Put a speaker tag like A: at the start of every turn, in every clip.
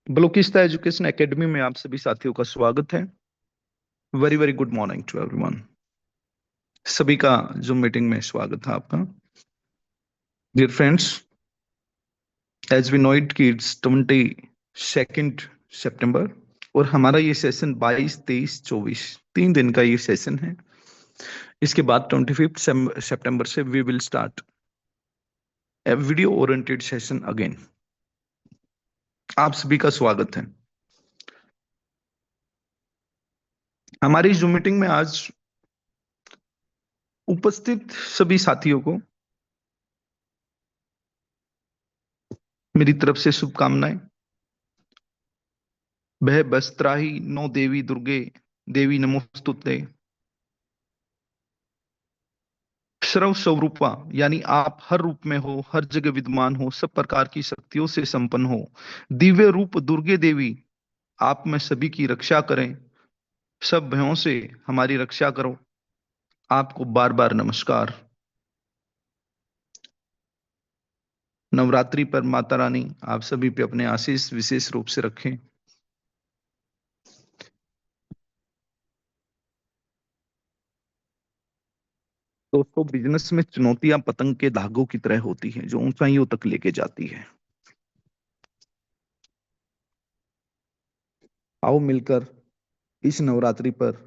A: ब्लोकिस्ता education academy में आप सभी साथियों का स्वागत है। Very very good morning to everyone. सभी का जूम मीटिंग में स्वागत है आपका। Dear friends, as we know it कि इट्स 22 सितंबर और हमारा ये सेशन 22, 23, 24 3 दिन का ये सेशन है। इसके बाद 25 सितंबर से we will start a video oriented session again. आप सभी का स्वागत है। हमारी जूम मीटिंग में आज उपस्थित सभी साथियों को मेरी तरफ से शुभकामनाएं। वह बस्त्राही नो देवी दुर्गे देवी नमोस्तुते सर्व स्वरूपा, यानी आप हर रूप में हो, हर जगह विद्यमान हो, सब प्रकार की शक्तियों से संपन्न हो। दिव्य रूप दुर्गे देवी, आप में सभी की रक्षा करें, सब भयों से हमारी रक्षा करो। आपको बार बार नमस्कार। नवरात्रि पर माता रानी आप सभी पे अपने आशीष विशेष रूप से रखें। दोस्तों, बिजनेस में चुनौतियां पतंग के धागों की तरह होती हैं जो ऊंचाइयों तक लेके जाती है। आओ मिलकर इस नवरात्रि पर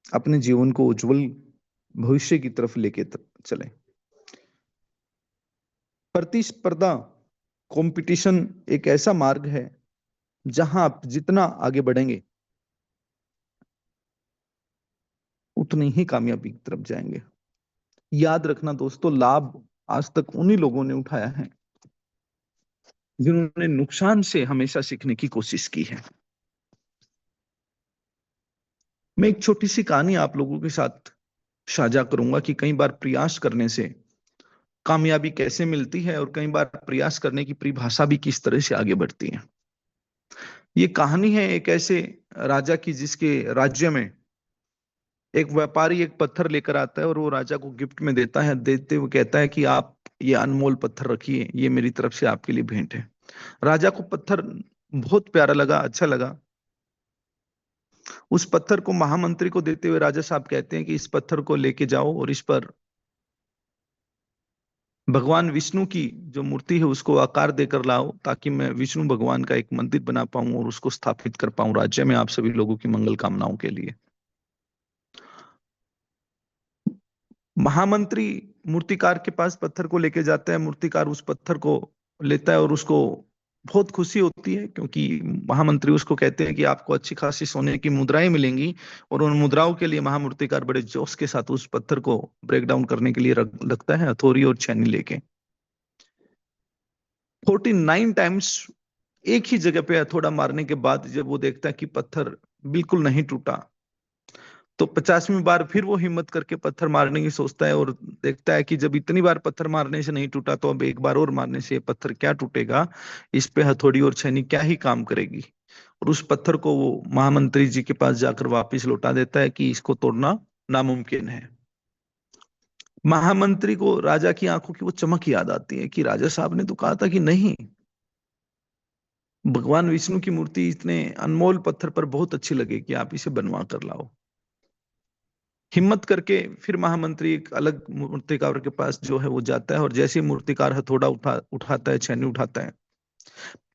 A: अपने जीवन को उज्जवल भविष्य की तरफ लेके चलें। प्रतिस्पर्धा, कंपटीशन एक ऐसा मार्ग है जहां आप जितना आगे बढ़ेंगे उतनी ही कामयाबी की तरफ जाएंगे। याद रखना दोस्तों, लाभ आज तक उन्हीं लोगों ने उठाया है जिन्होंने नुकसान से हमेशा सीखने की कोशिश की है। मैं एक छोटी सी कहानी आप लोगों के साथ साझा करूंगा कि कई बार प्रयास करने से कामयाबी कैसे मिलती है और कई बार प्रयास करने की परिभाषा भी किस तरह से आगे बढ़ती है। ये कहानी है एक ऐसे राजा की जिसके राज्य में एक व्यापारी एक पत्थर लेकर आता है और वो राजा को गिफ्ट में देता है। देते हुए कहता है कि आप ये अनमोल पत्थर रखिए, ये मेरी तरफ से आपके लिए भेंट है। राजा को पत्थर बहुत प्यारा लगा, अच्छा लगा। उस पत्थर को महामंत्री को देते हुए राजा साहब कहते हैं कि इस पत्थर को लेके जाओ और इस पर भगवान विष्णु की जो मूर्ति है उसको आकार देकर लाओ, ताकि मैं विष्णु भगवान का एक मंदिर बना पाऊं और उसको स्थापित कर पाऊं राज्य में आप सभी लोगों की मंगल कामनाओं के लिए। महामंत्री मूर्तिकार के पास पत्थर को लेके जाता है। मूर्तिकार उस पत्थर को लेता है और उसको बहुत खुशी होती है, क्योंकि महामंत्री उसको कहते हैं कि आपको अच्छी खासी सोने की मुद्राएं मिलेंगी। और उन मुद्राओं के लिए महामूर्तिकार बड़े जोश के साथ उस पत्थर को ब्रेक डाउन करने के लिए लगता है हथौड़ी और छेनी लेके। 49 टाइम्स एक ही जगह पे हथौड़ा मारने के बाद जब वो देखता है कि पत्थर बिल्कुल नहीं टूटा, तो 50वीं बार फिर वो हिम्मत करके पत्थर मारने की सोचता है और देखता है कि जब इतनी बार पत्थर मारने से नहीं टूटा तो अब एक बार और मारने से ये पत्थर क्या टूटेगा, इस पे हथौड़ी और छेनी क्या ही काम करेगी। और उस पत्थर को वो महामंत्री जी के पास जाकर वापस लौटा देता है कि इसको तोड़ना नामुमकिन है। महामंत्री को राजा की आंखों की वो चमक याद आती है कि राजा साहब ने तो कहा था कि नहीं, भगवान विष्णु की मूर्ति इतने अनमोल पत्थर पर बहुत अच्छी लगेगी, आप इसे बनवा कर लाओ। हिम्मत करके फिर महामंत्री एक अलग मूर्तिकार के पास जो है वो जाता है और जैसे ही मूर्तिकार हथौड़ा उठाता है, छेनी उठाता है,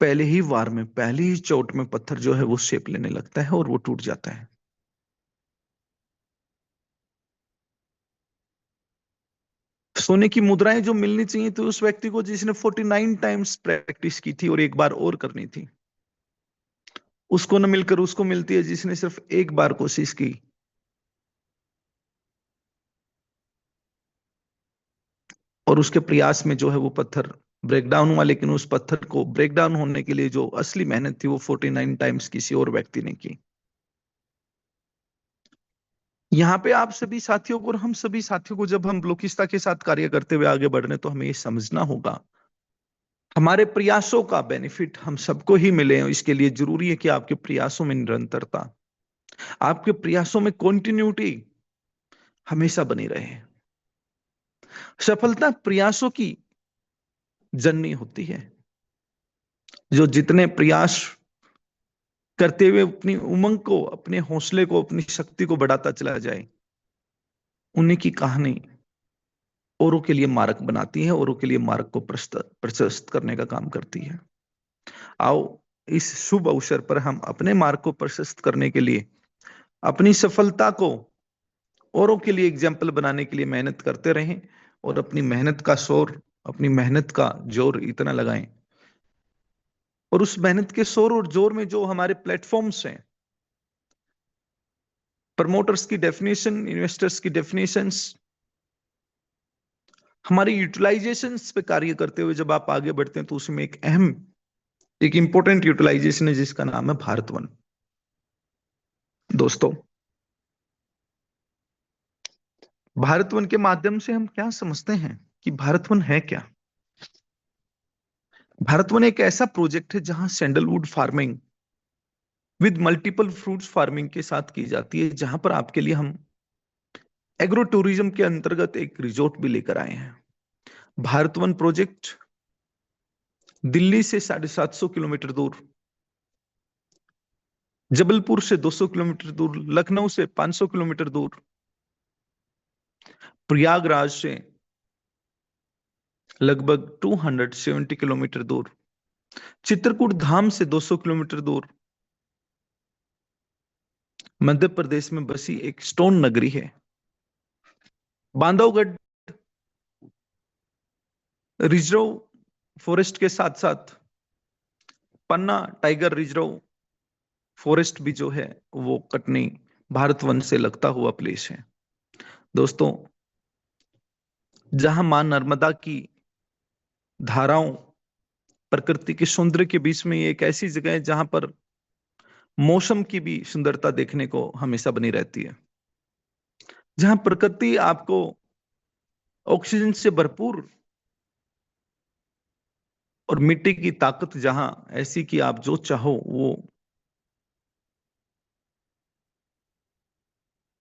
A: पहले ही वार में, पहली ही चोट में पत्थर जो है वो शेप लेने लगता है और वो टूट जाता है। सोने की मुद्राएं जो मिलनी चाहिए थी उस व्यक्ति को जिसने 49 टाइम्स प्रैक्टिस की थी और एक बार और करनी थी, उसको न मिलकर उसको मिलती है जिसने सिर्फ एक बार कोशिश की। और उसके प्रयास में जो है वो पत्थर ब्रेक डाउन हुआ, लेकिन उस पत्थर को ब्रेक डाउन होने के लिए जो असली मेहनत थी वो 49 टाइम्स किसी और व्यक्ति ने की। यहाँ पे आप सभी साथियों को और हम सभी साथियों को जब हम ब्लॉकिस्ता के साथ कार्य करते हुए आगे बढ़ रहे हैं तो हमें ये समझना होगा हमारे प्रयासों का बेनिफिट हम सबको ही मिले। इसके लिए जरूरी है कि आपके प्रयासों में निरंतरता, आपके प्रयासों में कॉन्टिन्यूटी हमेशा बनी रहे। सफलता प्रयासों की जननी होती है। जो जितने प्रयास करते हुए अपनी उमंग को, अपने हौसले को, अपनी शक्ति को बढ़ाता चला जाए, उन्हीं की कहानी औरों के लिए मार्ग बनाती है, औरों के लिए मार्ग को प्रशस्त करने का काम करती है। आओ इस शुभ अवसर पर हम अपने मार्ग को प्रशस्त करने के लिए, अपनी सफलता को औरों के लिए एग्जाम्पल बनाने के लिए मेहनत करते रहें, और अपनी मेहनत का शोर, अपनी मेहनत का जोर इतना लगाएं, और उस मेहनत के शोर और जोर में जो हमारे प्लेटफॉर्म्स हैं, प्रमोटर्स की डेफिनेशन, इन्वेस्टर्स की डेफिनेशंस, हमारी यूटिलाइजेशंस पे कार्य करते हुए जब आप आगे बढ़ते हैं, तो उसमें एक अहम, एक इंपॉर्टेंट यूटिलाइजेशन है जिसका नाम है भारत वन। दोस्तों, भारत वन के माध्यम से हम क्या समझते हैं कि भारत वन है क्या? भारत वन एक ऐसा प्रोजेक्ट है जहां sandalwood farming with multiple fruits farming के साथ की जाती है, जहां पर आपके लिए हम एग्रो टूरिज्म के अंतर्गत एक रिजोर्ट भी लेकर आए हैं। भारत वन प्रोजेक्ट दिल्ली से 750 किलोमीटर दूर, जबलपुर से 200 किलोमीटर दूर, लखनऊ से 500 किलोमीटर दूर, प्रयागराज से लगभग 270 किलोमीटर दूर, चित्रकूट धाम से 200 किलोमीटर दूर, मध्य प्रदेश में बसी एक स्टोन नगरी है। बांधवगढ़ रिजर्व फॉरेस्ट के साथ साथ पन्ना टाइगर रिजर्व फॉरेस्ट भी जो है वो कटनी भारत वन से लगता हुआ प्लेस है। दोस्तों, जहां मां नर्मदा की धाराओं, प्रकृति के सौंदर्य के बीच में, ये एक ऐसी जगह है जहां पर मौसम की भी सुंदरता देखने को हमेशा बनी रहती है, जहां प्रकृति आपको ऑक्सीजन से भरपूर, और मिट्टी की ताकत जहां ऐसी कि आप जो चाहो वो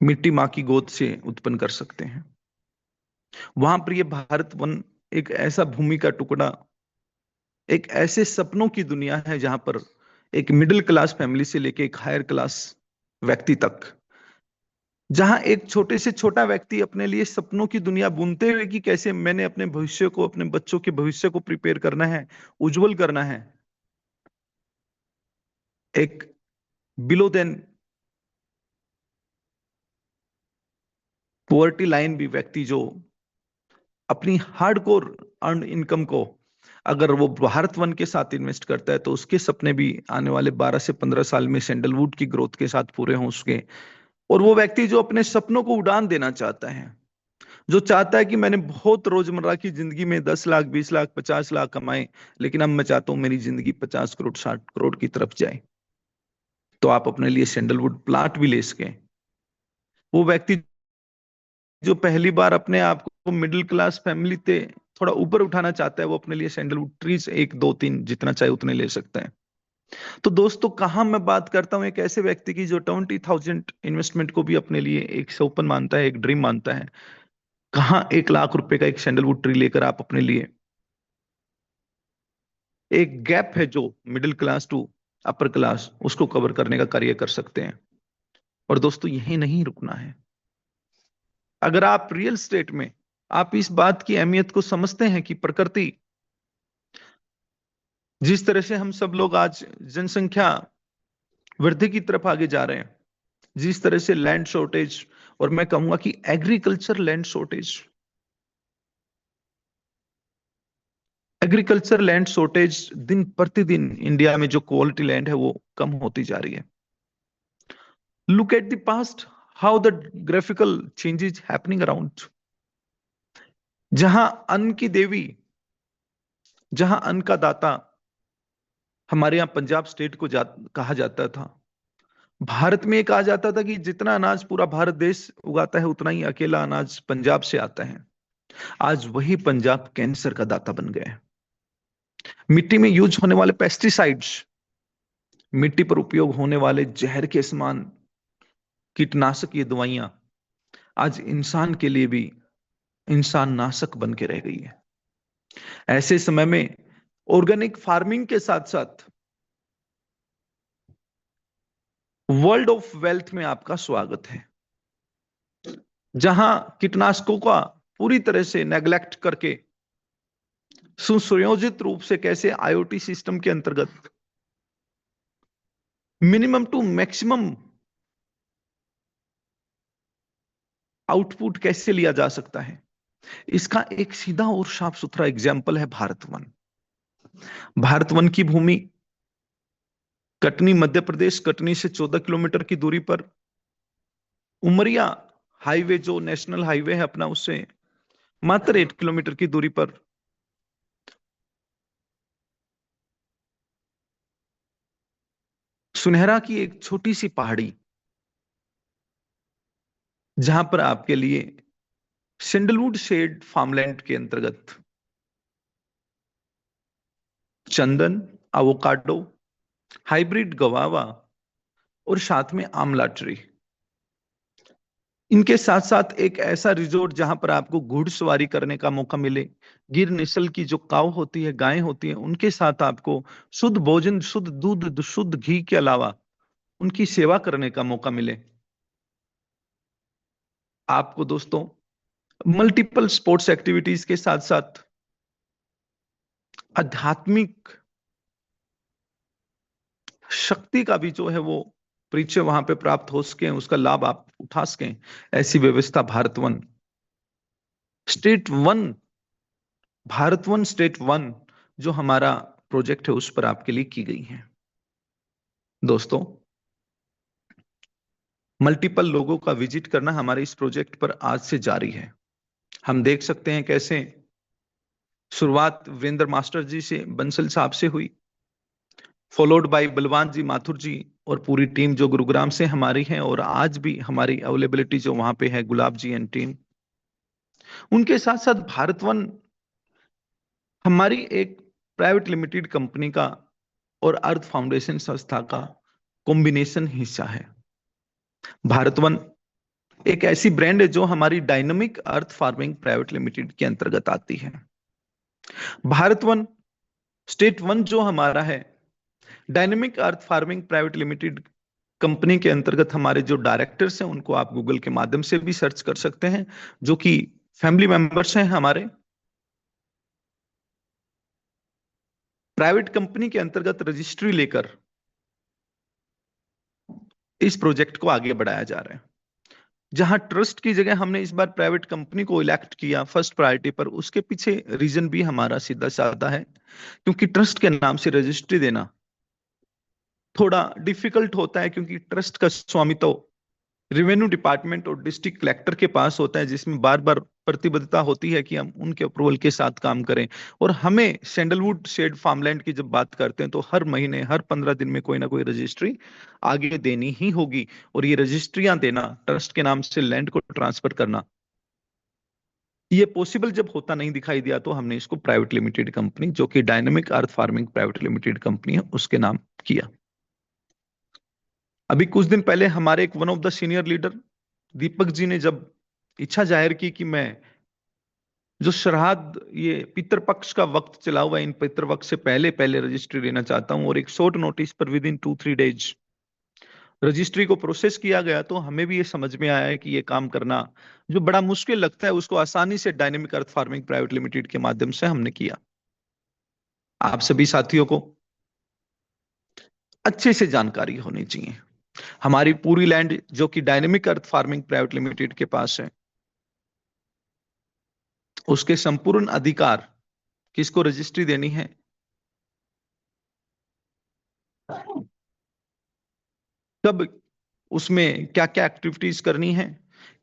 A: मिट्टी माँ की गोद से उत्पन्न कर सकते हैं। वहां पर ये भारत वन एक ऐसा भूमि का टुकड़ा, एक ऐसे सपनों की दुनिया है जहां पर एक मिडिल क्लास फैमिली से लेके एक हायर क्लास व्यक्ति तक, जहां एक छोटे से छोटा व्यक्ति अपने लिए सपनों की दुनिया बुनते हुए कि कैसे मैंने अपने भविष्य को, अपने बच्चों के भविष्य को प्रिपेयर करना है, उज्जवल करना है, एक बिलो देन पोवर्टी लाइन भी व्यक्ति जो अपनी हार्डकोर अर्न इनकम को अगर वो भारत वन के साथ इन्वेस्ट करता है, तो उसके सपने भी आने वाले 12 से 15 साल में सैंडलवुड की ग्रोथ के साथ पूरे हों उसके। और वो व्यक्ति जो अपने सपनों को उड़ान देना चाहता है, जो चाहता है कि मैंने बहुत रोजमर्रा की जिंदगी में 10 लाख, 20 लाख, 50 लाख कमाए, लेकिन अब मैं चाहता हूं मेरी जिंदगी 50 करोड़, 60 करोड़ की तरफ जाए, तो आप अपने लिए सैंडलवुड प्लाट भी ले सकें। वो व्यक्ति जो पहली बार अपने आप को मिडिल क्लास फैमिली से थोड़ा ऊपर उठाना चाहता है, वो अपने लिए सैंडलवुड ट्रीज 1, 2, 3 जितना चाहे उतने ले सकता है। तो दोस्तों, कहां मैं बात करता हूं एक ऐसे व्यक्ति की जो 20,000 इन्वेस्टमेंट को भी अपने लिए एक सपन मानता है, एक ड्रीम मानता है। कहां 1 लाख रुपए का एक सैंडलवुड ट्री लेकर आप अपने लिए एक गैप है जो middle class to upper class, उसको कवर करने का कार्य कर सकते हैं। और दोस्तों, यही नहीं रुकना है। अगर आप रियल स्टेट में आप इस बात की अहमियत को समझते हैं कि प्रकृति, जिस तरह से हम सब लोग आज जनसंख्या वृद्धि की तरफ आगे जा रहे हैं, जिस तरह से लैंड शॉर्टेज, और मैं कहूंगा कि agriculture land shortage, agriculture land shortage दिन प्रतिदिन इंडिया में जो क्वालिटी लैंड है वो कम होती जा रही है। Look at the past, how the graphical changes happening around. जहां अन्न की देवी, जहां अन्न का दाता हमारे यहाँ पंजाब स्टेट को कहा जाता था, भारत में कहा जाता था कि जितना अनाज पूरा भारत देश उगाता है, उतना ही अकेला अनाज पंजाब से आता है। आज वही पंजाब कैंसर का दाता बन गया है। मिट्टी में यूज होने वाले पेस्टिसाइड्स, मिट्टी पर उपयोग होने वाले जहर के समान कीटनाशक, ये दवाइयां आज इंसान के लिए भी इंसान नाशक बन के रह गई है। ऐसे समय में ऑर्गेनिक फार्मिंग के साथ साथ वर्ल्ड ऑफ वेल्थ में आपका स्वागत है, जहां कीटनाशकों का पूरी तरह से नेग्लेक्ट करके सुसंयोजित रूप से कैसे आईओटी सिस्टम के अंतर्गत मिनिमम टू मैक्सिमम आउटपुट कैसे लिया जा सकता है, इसका एक सीधा और साफ सुथरा एग्जाम्पल है भारत वन। भारत वन की भूमि कटनी मध्य प्रदेश, कटनी से 14 किलोमीटर की दूरी पर, उमरिया हाईवे जो नेशनल हाईवे है अपना, उससे मात्र 8 किलोमीटर की दूरी पर सुनहरा की एक छोटी सी पहाड़ी, जहां पर आपके लिए सैंडलवुड शेड फार्मलैंड के अंतर्गत चंदन, एवोकाडो, हाइब्रिड गवावा और साथ में आमला ट्री, इनके साथ साथ एक ऐसा रिजोर्ट जहां पर आपको घुड़सवारी करने का मौका मिले, गिर नस्ल की जो काव होती है, गायें होती है, उनके साथ आपको शुद्ध भोजन, शुद्ध दूध, शुद्ध घी के अलावा उनकी सेवा करने का मौका मिले। आपको दोस्तों मल्टीपल स्पोर्ट्स एक्टिविटीज के साथ साथ आध्यात्मिक शक्ति का भी जो है वो परिचय वहां पे प्राप्त हो सके, उसका लाभ आप उठा सकें, ऐसी व्यवस्था भारत वन स्टेट वन जो हमारा प्रोजेक्ट है उस पर आपके लिए की गई है। दोस्तों, मल्टीपल लोगों का विजिट करना हमारे इस प्रोजेक्ट पर आज से जारी है। हम देख सकते हैं कैसे शुरुआत वीरेंद्र मास्टर जी से, बंसल साहब से हुई, फॉलोड बाय बलवान जी माथुर जी और पूरी टीम जो गुरुग्राम से हमारी है, और आज भी हमारी अवेलेबिलिटी जो वहां पे है, गुलाब जी एंड टीम। उनके साथ साथ भारत वन हमारी एक प्राइवेट लिमिटेड कंपनी का और अर्थ फाउंडेशन संस्था का कॉम्बिनेशन हिस्सा है। भारत वन एक ऐसी ब्रांड है जो हमारी डायनामिक अर्थ फार्मिंग प्राइवेट लिमिटेड के अंतर्गत आती है। भारत वन स्टेट वन जो हमारा है, डायनेमिक अर्थ फार्मिंग प्राइवेट लिमिटेड कंपनी के अंतर्गत हमारे जो डायरेक्टर्स हैं उनको आप गूगल के माध्यम से भी सर्च कर सकते हैं, जो कि फैमिली मेंबर्स हैं हमारे। प्राइवेट कंपनी के अंतर्गत रजिस्ट्री लेकर इस प्रोजेक्ट को आगे बढ़ाया जा रहा है। जहां ट्रस्ट की जगह हमने इस बार प्राइवेट कंपनी को इलेक्ट किया फर्स्ट प्रायोरिटी पर, उसके पीछे रीजन भी हमारा सीधा साधा है, क्योंकि ट्रस्ट के नाम से रजिस्ट्री देना थोड़ा डिफिकल्ट होता है, क्योंकि ट्रस्ट का स्वामित्व रेवेन्यू डिपार्टमेंट और डिस्ट्रिक्ट कलेक्टर के पास होता है, जिसमें बार बार प्रतिबद्धता होती है कि हम उनके अप्रूवल के साथ काम करें। और हमें सैंडलवुड शेड फार्मलैंड की जब बात करते हैं तो हर महीने, हर 15 दिन में कोई ना कोई रजिस्ट्री आगे देनी ही होगी। और ये रजिस्ट्रियां देना, ट्रस्ट के नाम से लैंड को ट्रांसफर करना, ये पॉसिबल जब होता नहीं दिखाई दिया तो हमने इसको प्राइवेट लिमिटेड कंपनी, जो कि डायनेमिक अर्थ फार्मिंग प्राइवेट लिमिटेड कंपनी है, उसके नाम किया। अभी कुछ दिन पहले हमारे एक one of the senior leader Deepak ji ने जब इच्छा जाहिर की कि मैं जो श्राद्ध, ये पितृपक्ष का वक्त चला हुआ है, इन पितृपक्ष से पहले पहले रजिस्ट्री लेना चाहता हूं, और एक शॉर्ट नोटिस पर विद इन 2-3 डेज रजिस्ट्री को प्रोसेस किया गया, तो हमें भी ये समझ में आया है कि ये काम करना जो बड़ा मुश्किल लगता है, उसको आसानी से डायनेमिक अर्थ फार्मिंग प्राइवेट लिमिटेड के माध्यम से हमने किया। आप सभी साथियों को अच्छे से जानकारी होनी चाहिए। हमारी पूरी लैंड जो कि डायनेमिक अर्थ फार्मिंग प्राइवेट लिमिटेड के पास है, उसके संपूर्ण अधिकार किसको रजिस्ट्री देनी है, कब, उसमें क्या क्या एक्टिविटीज करनी है,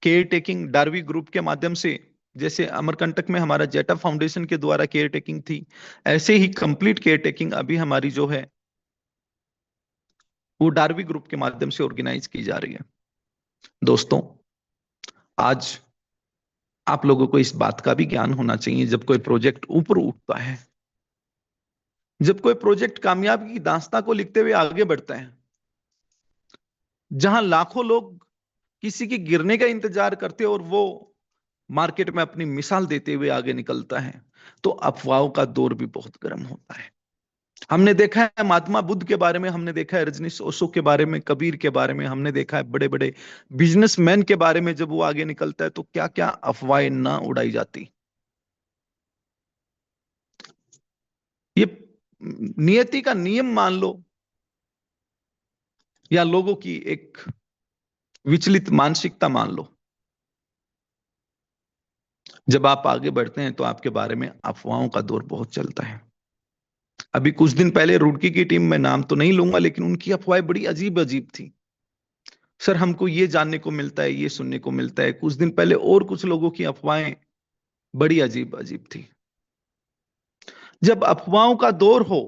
A: केयर टेकिंग डार्वी ग्रुप के माध्यम से, जैसे अमरकंटक में हमारा जेटा फाउंडेशन के द्वारा केयर टेकिंग थी, ऐसे ही कंप्लीट केयर टेकिंग अभी हमारी जो है वो डार्वी ग्रुप के माध्यम से ऑर्गेनाइज की जा रही है। दोस्तों, आज आप लोगों को इस बात का भी ज्ञान होना चाहिए, जब कोई प्रोजेक्ट ऊपर उठता है, जब कोई प्रोजेक्ट कामयाबी की दास्तां को लिखते हुए आगे बढ़ता है, जहां लाखों लोग किसी के गिरने का इंतजार करते हैं और वो मार्केट में अपनी मिसाल देते हुए आगे निकलता है, तो अफवाहों का दौर भी बहुत गर्म होता है। हमने देखा है महात्मा बुद्ध के बारे में, हमने देखा है रजनीश ओशो के बारे में, कबीर के बारे में, हमने देखा है बड़े बड़े बिजनेसमैन के बारे में, जब वो आगे निकलता है तो क्या क्या अफवाहें ना उड़ाई जाती। ये नियति का नियम मान लो, या लोगों की एक विचलित मानसिकता मान लो, जब आप आगे बढ़ते हैं तो आपके बारे में अफवाहों का दौर बहुत चलता है। अभी कुछ दिन पहले रुड़की की टीम में, नाम तो नहीं लूंगा, लेकिन उनकी अफवाहें बड़ी अजीब अजीब थी। सर हमको ये जानने को मिलता है, ये सुनने को मिलता है। कुछ दिन पहले और कुछ लोगों की अफवाहें बड़ी अजीब अजीब थी। जब अफवाहों का दौर हो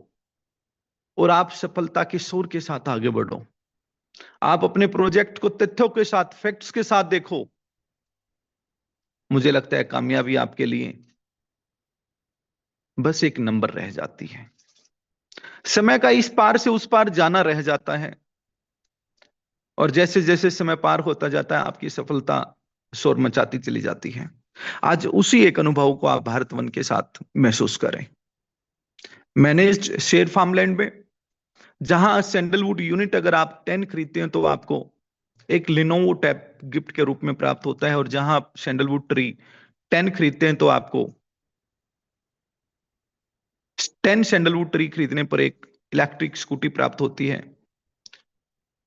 A: और आप सफलता के शोर के साथ आगे बढ़ो, आप अपने प्रोजेक्ट को तथ्यों के साथ, फैक्ट्स के साथ देखो, मुझे लगता है कामयाबी आपके लिए बस एक नंबर रह जाती है। समय का इस पार से उस पार जाना रह जाता है, और जैसे जैसे समय पार होता जाता है आपकी सफलता शोर मचाती चली जाती है। आज उसी एक अनुभव को आप भारत वन के साथ महसूस करें। मैनेज्ड शेयर फार्मलैंड में, जहां सैंडलवुड यूनिट अगर आप 10 खरीदते हैं तो आपको एक लिनोवो टैब गिफ्ट के रूप में प्राप्त होता है, और जहां आप सैंडलवुड ट्री 10 खरीदते हैं तो आपको 10 सैंडलवुड ट्री खरीदने पर एक इलेक्ट्रिक स्कूटी प्राप्त होती है।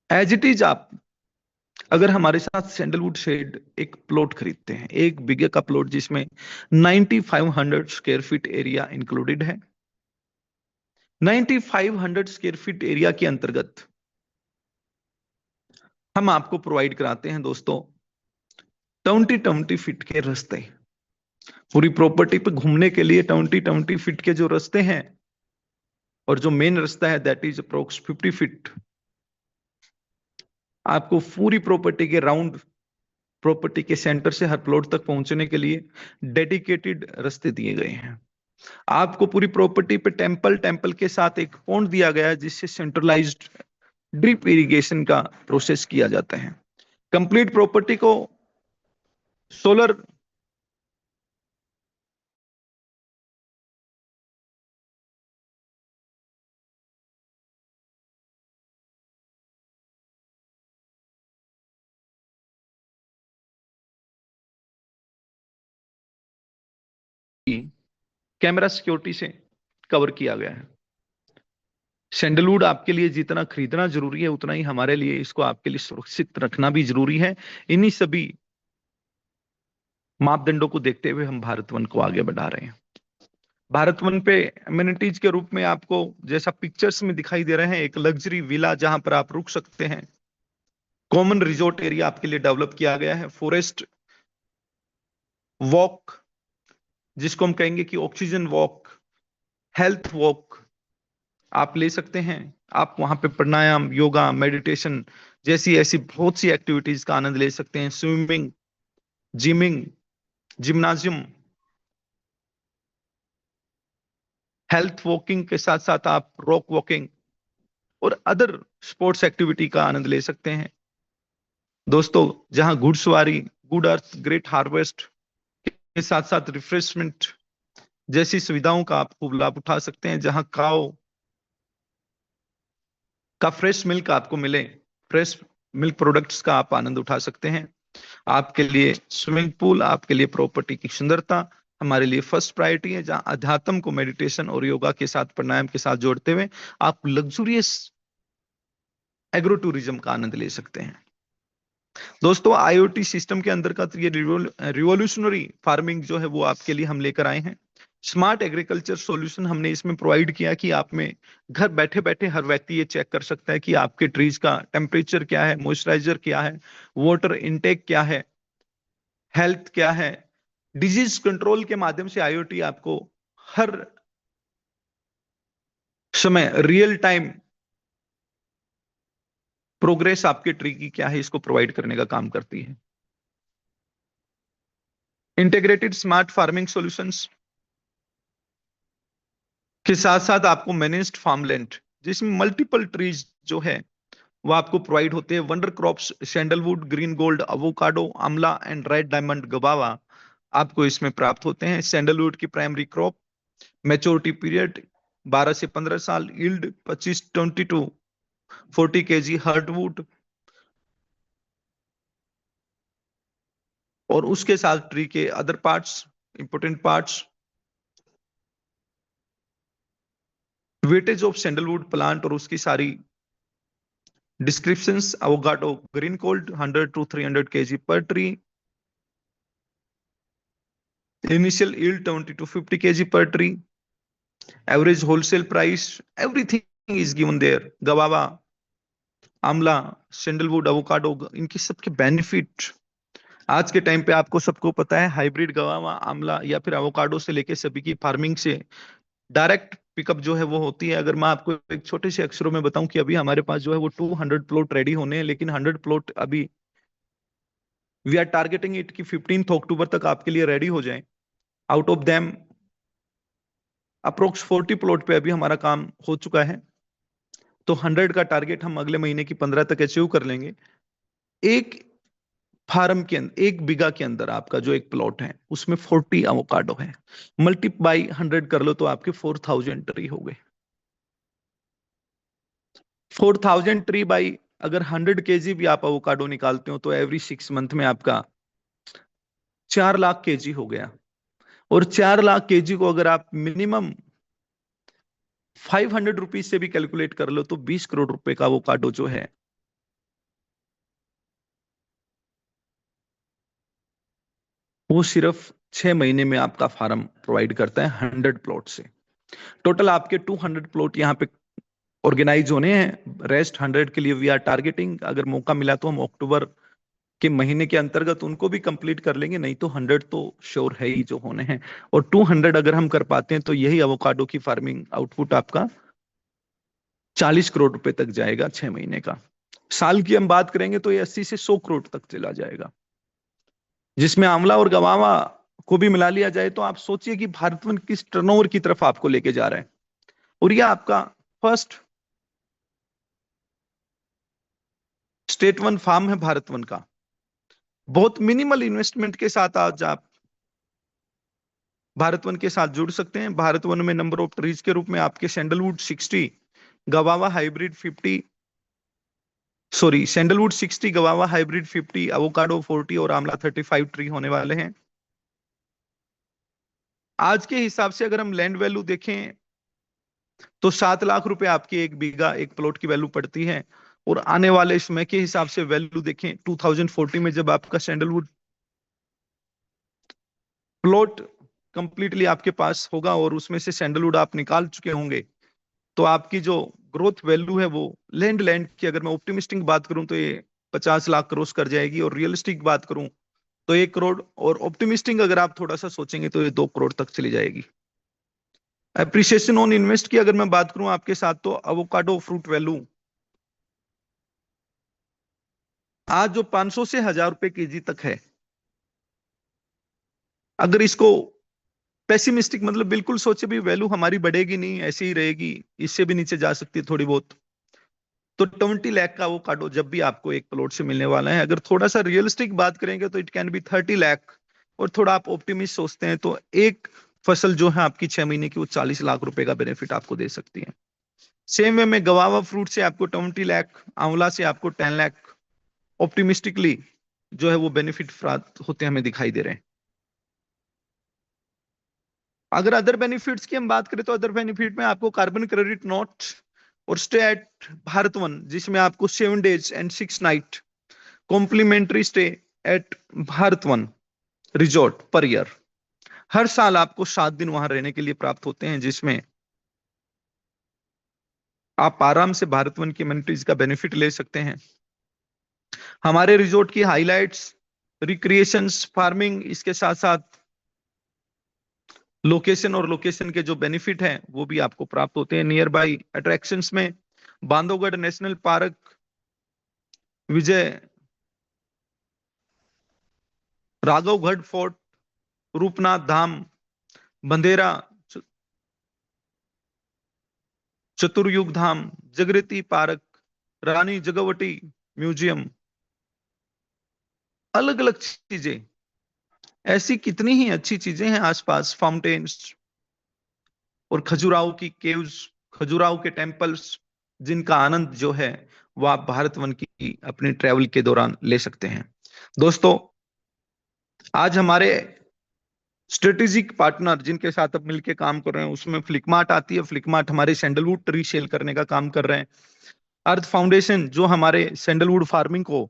A: एज इट इज, आप अगर हमारे साथ सैंडलवुड शेड एक प्लॉट खरीदते हैं, 1 बीघे का प्लॉट जिसमें 9500 स्क्वायर फीट एरिया इंक्लूडेड है, 9500 स्क्वायर फीट एरिया के अंतर्गत हम आपको प्रोवाइड कराते हैं दोस्तों 20 फीट के रास्ते। पूरी प्रॉपर्टी पे घूमने के लिए 20 फीट के जो रास्ते हैं, और जो मेन रास्ता है दैट इज अप्रोक्स 50 फीट। आपको पूरी प्रॉपर्टी के राउंड, प्रॉपर्टी के सेंटर से हर प्लॉट तक पहुंचने के लिए डेडिकेटेड रास्ते दिए गए हैं। आपको पूरी प्रॉपर्टी पे टेम्पल, टेम्पल के साथ एक पॉन्ड दिया गया है जिससे सेंट्रलाइज्ड ड्रिप इरिगेशन का प्रोसेस किया जाता है। कंप्लीट प्रॉपर्टी को सोलर कैमरा सिक्योरिटी से कवर किया गया है। सैंडलवुड आपके लिए जितना खरीदना जरूरी है, उतना ही हमारे लिए इसको आपके लिए सुरक्षित रखना भी जरूरी है। इन्हीं सभी मापदंडों को देखते हुए हम भारत वन को आगे बढ़ा रहे हैं। भारत वन पे एमिनिटीज के रूप में आपको जैसा पिक्चर्स में दिखाई दे रहे हैं, एक लग्जरी विला जहां पर आप रुक सकते हैं, कॉमन रिजोर्ट एरिया आपके लिए डेवलप किया गया है, फॉरेस्ट वॉक जिसको हम कहेंगे कि ऑक्सीजन वॉक, हेल्थ वॉक आप ले सकते हैं। आप वहां पे प्राणायाम, योगा, मेडिटेशन जैसी ऐसी बहुत सी एक्टिविटीज का आनंद ले सकते हैं। Swimming, gymming, gymnasium, health walking के साथ साथ आप रॉक वॉकिंग और अदर स्पोर्ट्स एक्टिविटी का आनंद ले सकते हैं। दोस्तों, जहां घुड़सवारी, गुड अर्थ, ग्रेट हार्वेस्ट के साथ साथ रिफ्रेशमेंट जैसी सुविधाओं का आप खूब लाभ उठा सकते हैं, जहां काओ का फ्रेश मिल्क आपको मिले, फ्रेश मिल्क प्रोडक्ट्स का आप आनंद उठा सकते हैं। आपके लिए स्विमिंग पूल, आपके लिए प्रॉपर्टी की सुंदरता हमारे लिए फर्स्ट प्रायोरिटी है, जहां अध्यात्म को मेडिटेशन और योगा के साथ, प्राणायाम के साथ जोड़ते हुए आप लग्जूरियस एग्रो टूरिज्म का आनंद ले सकते हैं। दोस्तों, आईओटी सिस्टम के अंदर का ये रिवोल्यूशनरी फार्मिंग जो है वो आपके लिए हम लेकर आए हैं। स्मार्ट एग्रीकल्चर सॉल्यूशन हमने इसमें प्रोवाइड किया कि आप में घर बैठे बैठे हर व्यक्ति ये चेक कर सकता है कि आपके ट्रीज का टेम्परेचर क्या है, मॉइस्चराइजर क्या है, वाटर इनटेक क्या है, हेल्थ क्या है। डिजीज कंट्रोल के माध्यम से आईओटी आपको हर समय रियल टाइम प्रोग्रेस आपके ट्री की क्या है इसको प्रोवाइड करने का काम करती है। इंटीग्रेटेड स्मार्ट फार्मिंग सॉल्यूशंस के साथ साथ आपको मैनेज्ड फार्मलैंड जिसमें मल्टीपल ट्रीज जो है वो आपको प्रोवाइड होते हैं। Wonder crops, sandalwood, green gold, avocado, आंवला एंड रेड डायमंड गवावा आपको इसमें प्राप्त होते हैं। सैंडलवुड की प्राइमरी क्रॉप, मैच्योरिटी पीरियड 12 से 15 साल, यील्ड 25 टू 40 केजी हार्डवुड, और उसके साथ ट्री के other parts, important parts, weightage of sandalwood plant और उसकी सारी descriptions. Avocado green cold 100 to 300 KG per tree, initial yield 20 to 50 KG per tree, average wholesale price, everything is given there. Guava, आंवला, sandalwood, avocado, इनकी सबके benefit आज के time पे आपको सबको पता है। हाइब्रिड गवावा, आंवला या फिर एवोकाडो से लेके सभी की फार्मिंग से डायरेक्ट पिकअप जो है वो होती है। अगर मैं आपको एक छोटे से अक्षरों में बताऊं कि अभी हमारे पास जो है वो 200 प्लॉट रेडी होने हैं, लेकिन 100 प्लॉट अभी वी आर टारगेटिंग इट कि 15 अक्टूबर तक आपके लिए रेडी हो जाएं। Out of them approx 40 plot पे अभी हमारा काम हो चुका है, तो 100 का टारगेट हम अगले महीने की 15 तक अचीव कर लेंगे। एक फार्म के अंदर, एक बीघा के अंदर आपका जो एक प्लॉट है उसमें 40 एवोकाडो है, मल्टीप्लाई 100 कर लो तो आपके 4000 ट्री हो गए। 4000 ट्री बाई अगर 100 केजी भी आप एवोकाडो निकालते हो तो एवरी 6 मंथ में आपका 4 लाख केजी हो गया। और 4 लाख केजी को अगर आप मिनिमम 500 रुपीज से भी कैलकुलेट कर लो तो 20 करोड़ रुपए का एवोकाडो जो है वो सिर्फ 6 महीने में आपका फार्म प्रोवाइड करता है 100 प्लॉट से। टोटल आपके 200 प्लॉट यहाँ पे ऑर्गेनाइज होने हैं। रेस्ट 100 के लिए वी आर टारगेटिंग, अगर मौका मिला तो हम अक्टूबर के महीने के अंतर्गत उनको भी कंप्लीट कर लेंगे, नहीं तो 100 तो श्योर है ही जो होने हैं। और 200 अगर हम कर पाते हैं तो यही एवोकाडो की फार्मिंग आउटपुट आपका 40 करोड़ रुपए तक जाएगा 6 महीने का। साल की हम बात करेंगे तो ये 80 से 100 करोड़ तक चला जाएगा, जिसमें आंवला और गवावा को भी मिला लिया जाए तो आप सोचिए कि भारतवन किस टर्नओवर की तरफ आपको लेके जा रहा है। और यह आपका फर्स्ट स्टेट वन फार्म है भारतवन का। बहुत मिनिमल इन्वेस्टमेंट के साथ आज आप भारतवन के साथ जुड़ सकते हैं। भारतवन में नंबर ऑफ ट्रीज के रूप में आपके sandalwood 60, गवावा hybrid 50, sorry sandalwood 60, गवावा hybrid 50, avocado 40 और आंवला 35 ट्री होने वाले हैं। आज के हिसाब से अगर हम लैंड वैल्यू देखें तो 7 लाख रुपए आपकी एक बीघा एक प्लॉट की वैल्यू पड़ती है। और आने वाले समय के हिसाब से वैल्यू देखें 2040 में जब आपका सैंडलवुड प्लॉट कंप्लीटली आपके पास होगा और उसमें से सैंडलवुड आप निकाल चुके होंगे, तो आपकी जो ग्रोथ वैल्यू है वो लैंड लैंड की, अगर मैं ऑप्टिमिस्टिक बात करूं तो ये 50 लाख क्रॉस कर जाएगी, और रियलिस्टिक बात करूं तो 1 करोड़, और ऑप्टिमिस्टिक अगर आप थोड़ा सा सोचेंगे तो ये 2 करोड़ तक चली जाएगी। एप्रिसिएशन ऑन इन्वेस्ट की अगर मैं बात करूं आपके साथ तो एवोकाडो फ्रूट वैल्यू आज जो 500 से 1000 रुपए केजी तक है, अगर इसको पेसिमिस्टिक मतलब बिल्कुल सोचे भी वैल्यू हमारी बढ़ेगी नहीं, ऐसे ही रहेगी, इससे भी नीचे जा सकती है थोड़ी बहुत, तो 20 लाख का एवोकाडो जब भी आपको एक प्लॉट से मिलने वाला है। अगर थोड़ा सा रियलिस्टिक बात करेंगे तो इट कैन बी 30 लाख, और थोड़ा आप ऑप्टिमिस्ट सोचते हैं तो एक फसल जो है आपकी 6 महीने की वो 40 लाख रुपए का बेनिफिट आपको दे सकती है। सेम वे में गवावा फ्रूट से आपको 20 लाख, आंवला से आपको 10 लाख ऑप्टिमिस्टिकली जो है वो बेनिफिट प्राप्त होते हमें दिखाई दे रहे हैं। अगर अदर बेनिफिट्स की हम बात करें तो अदर बेनिफिट में आपको कार्बन क्रेडिट नोट और स्टे एट भारत वन, जिसमें आपको 7 days and 6 night complimentary stay at Bharat one resort per year, हर साल आपको 7 दिन वहां रहने के लिए प्राप्त होते हैं, जिसमें आप आराम से भारत वन की एमिनिटीज का बेनिफिट ले सकते हैं। हमारे रिजॉर्ट की हाइलाइट्स, रिक्रिएशंस, फार्मिंग, इसके साथ साथ लोकेशन, और लोकेशन के जो बेनिफिट हैं वो भी आपको प्राप्त होते हैं। नियर बाई अट्रैक्शंस में Bandhavgarh national park, Vijay Raghavgarh fort, Rupnath धाम, बंदेरा चतुर्युग धाम, जगरेती पार्क, रानी जगवती म्यूजियम, अलग अलग चीजें, ऐसी कितनी ही अच्छी चीजें हैं आसपास, फाउंटेन्स, और खजुराहो की केव्स, खजुराहो के टेम्पल्स, जिनका आनंद जो है वो आप भारत वन की अपनी ट्रैवल के दौरान ले सकते हैं। दोस्तों, आज हमारे स्ट्रेटेजिक पार्टनर जिनके साथ अब मिलकर काम कर रहे हैं उसमें फ्लिकमार्ट आती है। फ्लिकमार्ट हमारे सैंडलवुड ट्री सेल करने का काम कर रहे हैं। अर्थ फाउंडेशन जो हमारे सैंडलवुड फार्मिंग को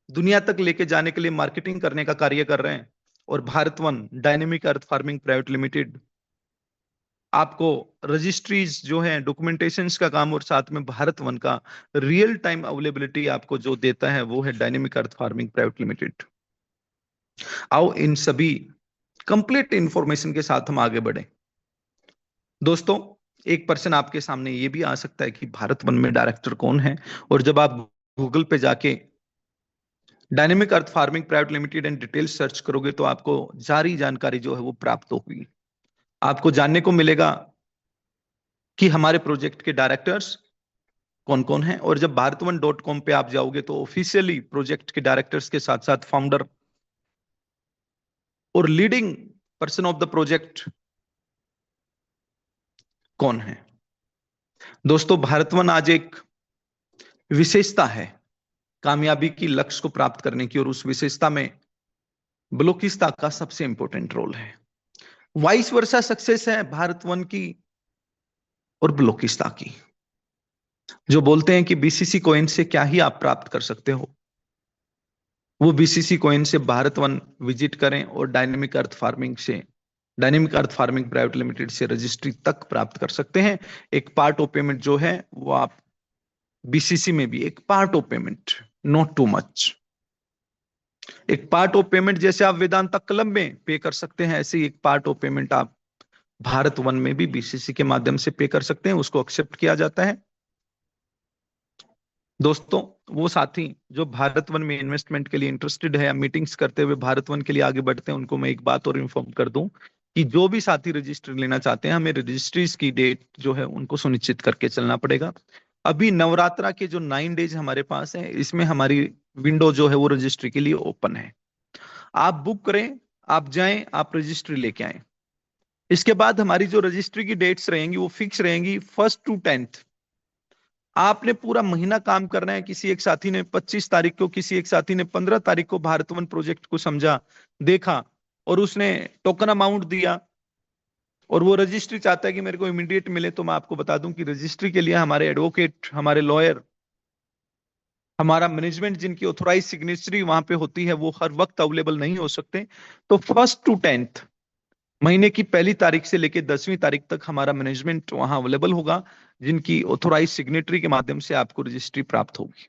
A: दुनिया तक लेके जाने के लिए मार्केटिंग करने का कार्य कर रहे हैं। और भारत वन डायनेमिक अर्थ फार्मिंग प्राइवेट लिमिटेड आपको रजिस्ट्रीज जो है, डॉक्यूमेंटेशंस का काम, और साथ में भारत वन का रियल टाइम अवेलेबिलिटी आपको जो देता है वो है डायनेमिक अर्थ फार्मिंग प्राइवेट लिमिटेड। आओ इन सभी कंप्लीट इंफॉर्मेशन के साथ हम आगे बढ़े। दोस्तों, एक पर्सन आपके सामने ये भी आ सकता है कि भारत वन में डायरेक्टर कौन है, और जब आप गूगल पे जाके dynamic earth farming private limited and detail search करोगे तो आपको सारी जानकारी जो है वो प्राप्त होगी। आपको जानने को मिलेगा कि हमारे प्रोजेक्ट के डायरेक्टर्स कौन कौन हैं। और जब भारतवन.com पे आप जाओगे तो ऑफिशियली प्रोजेक्ट के डायरेक्टर्स के साथ साथ फाउंडर और leading person of the project कौन है। दोस्तों, भारतवन आज एक विशेषता है कामयाबी की लक्ष्य को प्राप्त करने की, और उस विशेषता में बलूचिस्तान का सबसे इंपॉर्टेंट रोल है। वाइस वर्सा सक्सेस है भारत वन की और बलूचिस्तान की। जो बोलते हैं कि बीसीसी कॉइन से क्या ही आप प्राप्त कर सकते हो, वो बीसीसी कॉइन से भारत वन विजिट करें और डायनेमिक अर्थ फार्मिंग से, डायनेमिक अर्थ फार्मिंग प्राइवेट लिमिटेड से रजिस्ट्री तक प्राप्त कर सकते हैं। एक पार्ट ऑफ पेमेंट जो है वो आप बीसीसी में भी एक part of payment, not too much, एक पार्ट ऑफ पेमेंट जैसे आप वेदांता क्लब में पे कर सकते हैं, ऐसे ही एक पार्ट ऑफ पेमेंट आप भारत वन में भी बीसीसी के माध्यम से पे कर सकते हैं, उसको एक्सेप्ट किया जाता है। दोस्तों, वो साथी जो भारत वन में इन्वेस्टमेंट के लिए इंटरेस्टेड है या मीटिंग्स करते हुए भारत वन के लिए आगे बढ़ते हैं, उनको मैं एक बात और इन्फॉर्म कर दूं कि जो भी साथी रजिस्ट्री लेना चाहते हैं, हमें रजिस्ट्रीज की डेट जो है उनको सुनिश्चित करके चलना पड़ेगा। अभी नवरात्रा के जो 9 डेज हमारे पास है, इसमें हमारी विंडो जो है वो रजिस्ट्री के लिए ओपन है। आप बुक करें, आप जाएं, आप रजिस्ट्री लेके आए। इसके बाद हमारी जो रजिस्ट्री की डेट्स रहेंगी वो फिक्स रहेंगी 1 to 10। आपने पूरा महीना काम करना है। किसी एक साथी ने 25 तारीख को, किसी एक साथी ने 15 तारीख को भारत वन प्रोजेक्ट को समझा, देखा और उसने टोकन अमाउंट दिया और वो रजिस्ट्री चाहता है कि मेरे को इमीडिएट मिले, तो मैं आपको बता दूं कि रजिस्ट्री के लिए हमारे एडवोकेट, हमारे लॉयर, हमारा मैनेजमेंट जिनकी ऑथोराइज सिग्नेचरी वहां पे होती है वो हर वक्त अवेलेबल नहीं हो सकते। तो 1 to 10 महीने की पहली तारीख से लेकर 10वीं तारीख तक हमारा मैनेजमेंट वहां अवेलेबल होगा, जिनकी ऑथोराइज सिग्नेटरी के माध्यम से आपको रजिस्ट्री प्राप्त होगी।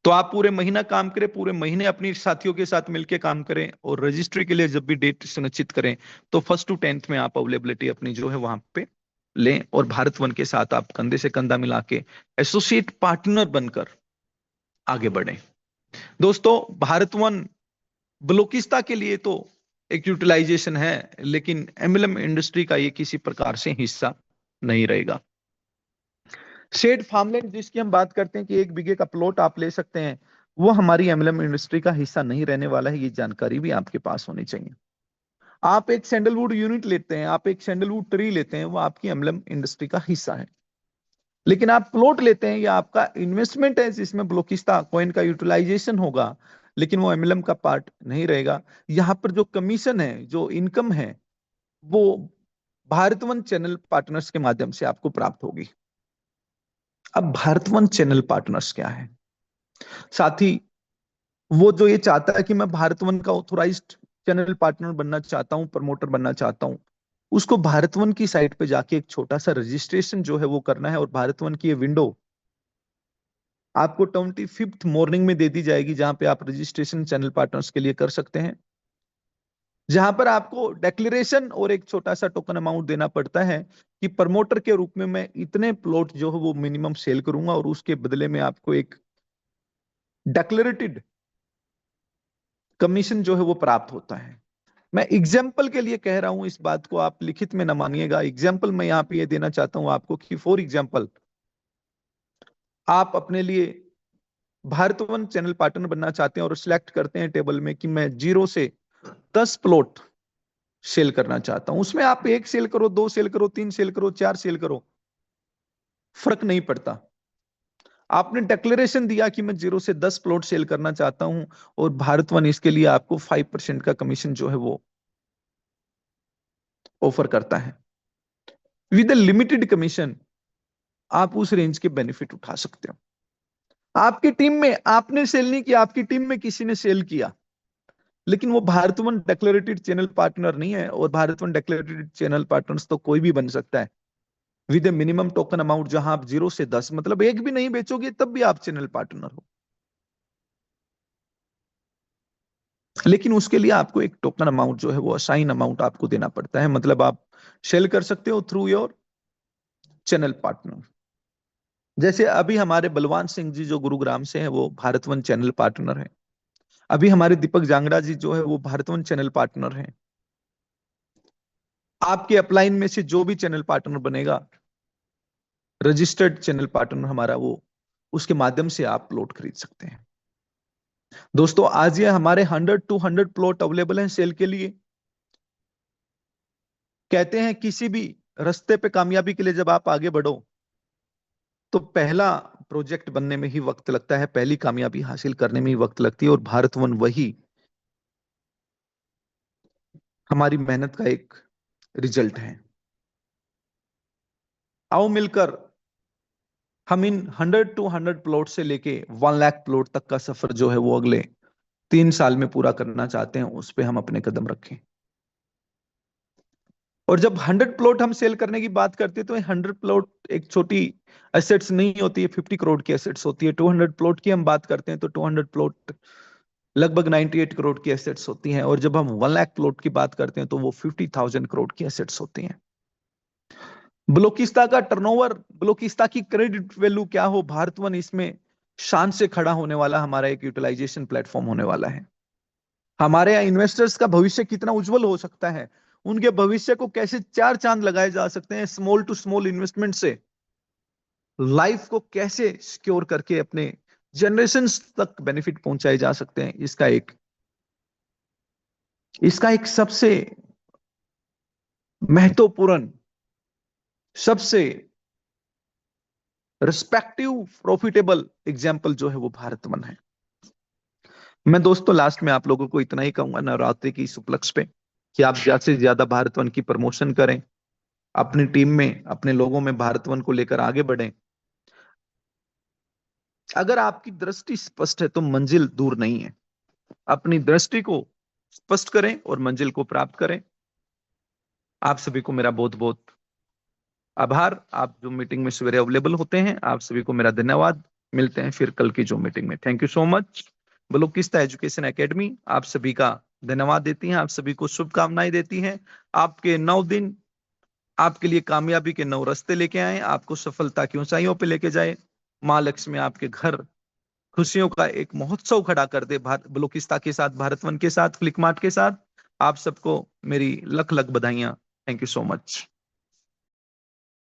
A: तो आप पूरे महीना काम करें, पूरे महीने अपनी साथियों के साथ मिलकर काम करें और रजिस्ट्री के लिए जब भी डेट सुनिश्चित करें तो 1 to 10 में आप अवेलेबिलिटी अपनी जो है वहां पे लें और भारत वन के साथ आप कंधे से कंधा मिला के एसोसिएट पार्टनर बनकर आगे बढ़ें। दोस्तों, भारत वन बलूचिस्तान के लिए तो एक यूटिलाइजेशन है, लेकिन एमएलएम इंडस्ट्री का ये किसी प्रकार से हिस्सा नहीं रहेगा। शेड फार्मलैंड जिसकी हम बात करते हैं कि 1 बीघे का प्लॉट आप ले सकते हैं, वो हमारी एमएलएम इंडस्ट्री का हिस्सा नहीं रहने वाला है। ये जानकारी भी आपके पास होनी चाहिए। आप एक सैंडलवुड यूनिट लेते हैं, आप एक सैंडलवुड ट्री लेते हैं, वो आपकी एमएलएम इंडस्ट्री का हिस्सा है। लेकिन आप प्लॉट लेते हैं या आपका इन्वेस्टमेंट है जिसमें बलूचिस्तान कॉइन का यूटिलाइजेशन होगा, लेकिन वो एमएलएम का पार्ट नहीं रहेगा। यहां पर जो कमीशन है, जो इनकम है, वो भारतवन चैनल पार्टनर्स के माध्यम से आपको प्राप्त होगी। अब भारतवन चैनल पार्टनर्स क्या है? साथ ही वो जो ये चाहता है कि मैं भारतवन का ऑथोराइज्ड चैनल पार्टनर बनना चाहता हूं, प्रमोटर बनना चाहता हूं, उसको भारतवन की साइट पे जाके एक छोटा सा रजिस्ट्रेशन जो है वो करना है। और भारतवन की ये विंडो आपको 25th मॉर्निंग में दे दी जाएगी, जहां पे आप रजिस्ट्रेशन चैनल पार्टनर्स के लिए कर सकते हैं, जहां पर आपको डेक्लेरेशन और एक छोटा सा टोकन अमाउंट देना पड़ता है कि प्रमोटर के रूप में मैं इतने प्लॉट जो है वो मिनिमम सेल करूंगा और उसके बदले में आपको एक डेक्लेरेटेड कमीशन जो है वो प्राप्त होता है। मैं एग्जाम्पल के लिए कह रहा हूं, इस बात को आप लिखित में न मानिएगा। एग्जाम्पल मैं यहाँ पे ये देना चाहता हूं आपको कि फॉर एग्जाम्पल आप अपने लिए भारतवन चैनल पार्टनर बनना चाहते हैं और सिलेक्ट करते हैं टेबल में कि मैं 0 से 10 प्लॉट सेल करना चाहता हूं, उसमें आप 1 सेल करो, 2 सेल करो, 3 सेल करो, 4 सेल करो, फर्क नहीं पड़ता। आपने डिक्लेरेशन दिया कि मैं 0 से 10 प्लॉट सेल करना चाहता हूं, और भारत वन इसके लिए आपको 5% का कमीशन जो है वो ऑफर करता है। विद लिमिटेड कमीशन आप उस रेंज के बेनिफिट उठा सकते हो। आपकी टीम में आपने सेल नहीं किया, आपकी टीम में किसी ने सेल किया, लेकिन वो भारत वन डेक्लेरेटेड चैनल पार्टनर नहीं है। और भारत वन डेक्लेरेटेड चैनल पार्टनर्स तो कोई भी बन सकता है, with A minimum token amount, जहां आप 0 से 10 मतलब एक भी नहीं बेचोगे तब भी आप चैनल पार्टनर हो। लेकिन उसके लिए आपको एक टोकन अमाउंट जो है वो असाइन अमाउंट आपको देना पड़ता है, मतलब आप सेल कर सकते हो थ्रू योर चैनल पार्टनर। जैसे अभी हमारे बलवान सिंह जी जो गुरुग्राम से हैं वो भारतवन चैनल पार्टनर हैं। अभी हमारे दीपक जांगड़ा जी जो है वो भारतवन चैनल पार्टनर हैं। आपके अपलाइन में से जो भी चैनल पार्टनर बनेगा, रजिस्टर्ड चैनल पार्टनर हमारा, वो उसके माध्यम से आप प्लॉट खरीद सकते हैं। दोस्तों आज ये हमारे 100 टू 100 प्लॉट अवेलेबल हैं सेल के लिए। कहते हैं किसी भी रास्ते पे कामयाबी के लिए जब आप आगे बढ़ो तो पहला प्रोजेक्ट बनने में ही वक्त लगता है, पहली कामयाबी हासिल करने में ही वक्त लगती है, और भारत वन वही हमारी मेहनत का एक रिजल्ट है। आओ मिलकर हम इन 100 टू 100 प्लॉट से लेके 1 लाख प्लॉट तक का सफर जो है वो अगले 3 साल में पूरा करना चाहते हैं, उस पर हम अपने कदम रखें। और जब 100 प्लॉट हम सेल करने की बात करते हैं तो 100 प्लॉट एक छोटी एसेट्स नहीं होती है, 50 करोड़ की एसेट्स होती है। 200 प्लॉट की हम बात करते हैं तो 200 प्लॉट लगभग 98 करोड़ की एसेट्स होती हैं। और जब हम 1 लाख प्लॉट की बात करते हैं तो वो 50,000 करोड़ की एसेट्स होती हैं। बलूचिस्तान का टर्नओवर, बलूचिस्तान की क्रेडिट वैल्यू क्या हो, भारत वन इसमें शान से खड़ा होने वाला हमारा एक यूटिलाइजेशन प्लेटफॉर्म होने वाला है। हमारे यहाँ इन्वेस्टर्स का भविष्य कितना उज्जवल हो सकता है, उनके भविष्य को कैसे 4 चांद लगाए जा सकते हैं, स्मॉल टू स्मॉल इन्वेस्टमेंट से लाइफ को कैसे सिक्योर करके अपने जनरेशंस तक बेनिफिट पहुंचाए जा सकते हैं, इसका एक सबसे महत्वपूर्ण, सबसे रिस्पेक्टिव प्रॉफिटेबल एग्जाम्पल जो है वो भारत वन है। मैं दोस्तों लास्ट में आप लोगों को इतना ही कहूंगा नवरात्रि की इस उपलक्ष्य पे, कि आप ज्यादा से ज्यादा भारत वन की प्रमोशन करें, अपनी टीम में अपने लोगों में भारत वन को लेकर आगे बढ़ें। अगर आपकी दृष्टि स्पष्ट है तो मंजिल दूर नहीं है। अपनी दृष्टि को स्पष्ट करें और मंजिल को प्राप्त करें। आप सभी को मेरा बहुत बहुत आभार। आप जो मीटिंग में सवेरे अवेलेबल होते हैं, आप सभी को मेरा धन्यवाद। मिलते हैं फिर कल की जो मीटिंग में। Thank you so much. Balochistan education academy आप सभी का धन्यवाद देती हैं, आप सभी को शुभकामनाएं देती हैं। आपके 9 दिन आपके लिए कामयाबी के 9 रास्ते लेके आए, आपको सफलता की ऊंचाइयों पे लेके जाए। माँ लक्ष्मी आपके घर खुशियों का एक महोत्सव खड़ा कर दे, बलूचिस्तान के साथ, भारत वन के साथ, फ्लिकमार्ट के साथ। आप सबको मेरी लख लख बधाइयां। Thank you so much.